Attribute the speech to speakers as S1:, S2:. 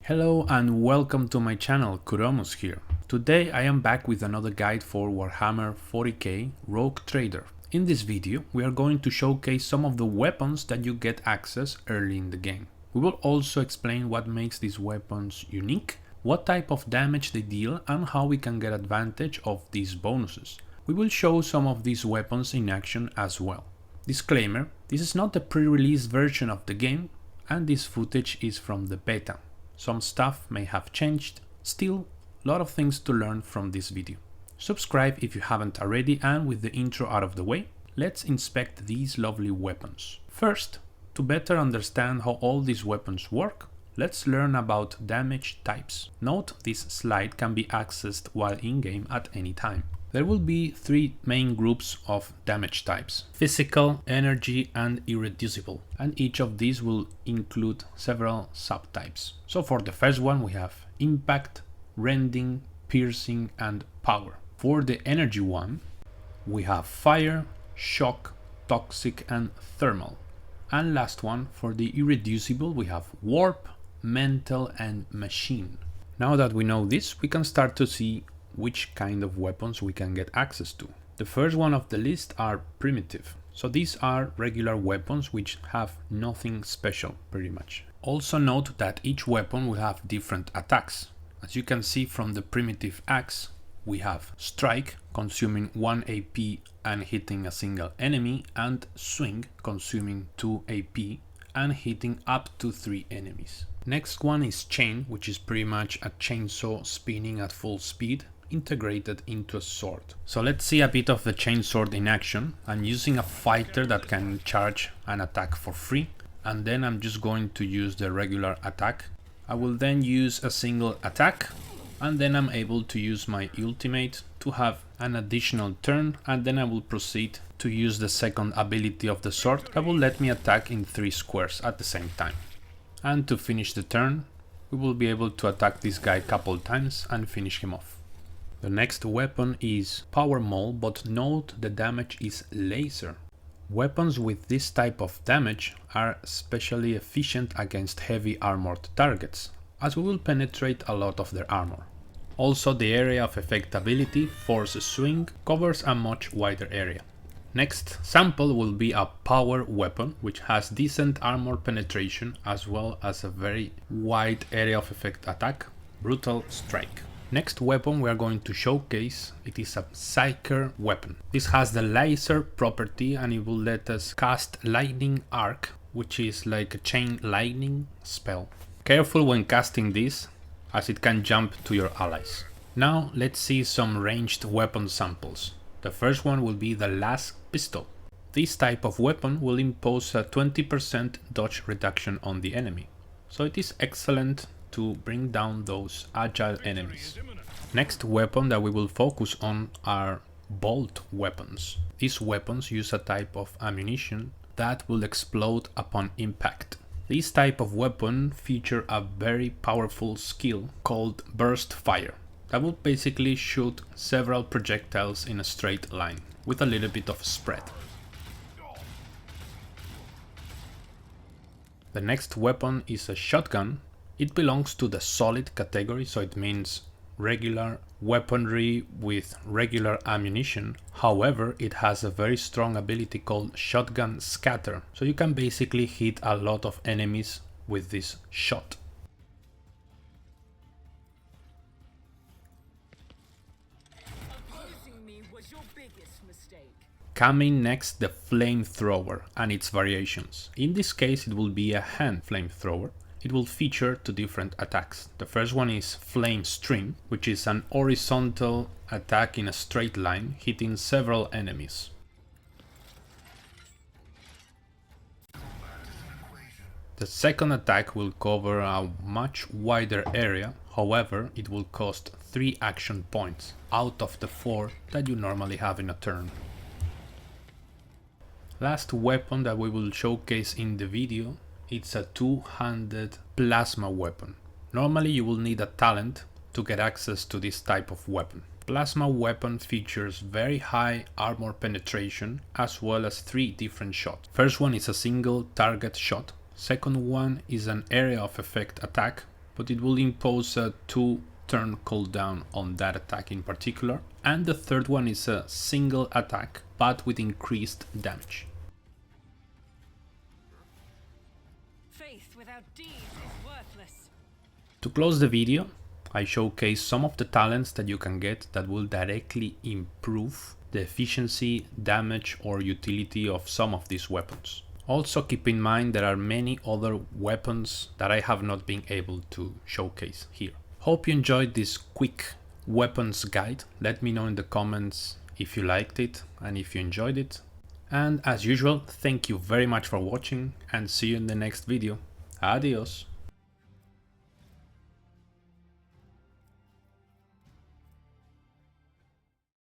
S1: Hello and welcome to my channel, Khuromus here. Today I am back with another guide for Warhammer 40K Rogue Trader. In this video we are going to showcase some of the weapons that you get access early in the game. We will also explain what makes these weapons unique, what type of damage they deal and how we can get advantage of these bonuses. We will show some of these weapons in action as well. Disclaimer, this is not the pre-release version of the game and this footage is from the beta. Some stuff may have changed, still a lot of things to learn from this video. Subscribe if you haven't already, and with the intro out of the way, let's inspect these lovely weapons. First, to better understand how all these weapons work, let's learn about damage types. Note this slide can be accessed while in-game at any time. There will be three main groups of damage types: physical, energy and irreducible, and each of these will include several subtypes. So for the first one we have impact, rending, piercing and power. For the energy one we have fire, shock, toxic and thermal. And last one, for the irreducible, we have warp, mental and machine. Now that we know this, we can start to see which kind of weapons we can get access to. The first one of the list are primitive. So these are regular weapons which have nothing special pretty much. Also note that each weapon will have different attacks. As you can see from the primitive axe, we have strike, consuming 1 AP and hitting a single enemy, and swing, consuming 2 AP and hitting up to 3 enemies. Next one is chain, which is pretty much a chainsaw spinning at full speed, integrated into a sword. So let's see a bit of the chainsword in action. I'm using a fighter that can charge an attack for free, and then I'm just going to use the regular attack. I will then use a single attack, and then I'm able to use my ultimate to have an additional turn, and then I will proceed to use the second ability of the sword that will let me attack in 3 squares at the same time. And to finish the turn, we will be able to attack this guy a couple times and finish him off. The next weapon is Power Maul, but note the damage is laser. Weapons with this type of damage are especially efficient against heavy armored targets, as we will penetrate a lot of their armor. Also, the area of effectability, Force Swing, covers a much wider area. Next sample will be a power weapon, which has decent armor penetration as well as a very wide area of effect attack, Brutal Strike. Next weapon we are going to showcase, it is a Psyker weapon. This has the laser property and it will let us cast Lightning Arc, which is like a chain lightning spell. Careful when casting this, as it can jump to your allies. Now let's see some ranged weapon samples. The first one will be the Las Pistol. This type of weapon will impose a 20% dodge reduction on the enemy, so it is excellent to bring down those agile enemies. Next weapon that we will focus on are bolt weapons. These weapons use a type of ammunition that will explode upon impact. This type of weapon feature a very powerful skill called burst fire that will basically shoot several projectiles in a straight line with a little bit of spread. The next weapon is a shotgun. It belongs to the solid category, so it means regular weaponry with regular ammunition. However, it has a very strong ability called Shotgun Scatter, so you can basically hit a lot of enemies with this shot. Coming next, the flamethrower and its variations. In this case it will be a hand flamethrower. It will feature 2 different attacks. The first one is Flame Stream, which is an horizontal attack in a straight line, hitting several enemies. The second attack will cover a much wider area, however it will cost 3 action points out of the 4 that you normally have in a turn. Last weapon that we will showcase in the video, it's a 2-handed plasma weapon. Normally you will need a talent to get access to this type of weapon. Plasma weapon features very high armor penetration as well as 3 different shots. First one is a single target shot. Second one is an area of effect attack but it will impose a 2-turn cooldown on that attack in particular. And the third one is a single attack, but with increased damage.
S2: Faith without deeds is worthless.
S1: To close the video, I showcase some of the talents that you can get that will directly improve the efficiency, damage or utility of some of these weapons. Also keep in mind there are many other weapons that I have not been able to showcase here. Hope you enjoyed this quick weapons guide. Let me know in the comments if you liked it and if you enjoyed it. And as usual, thank you very much for watching and see you in the next video. Adios!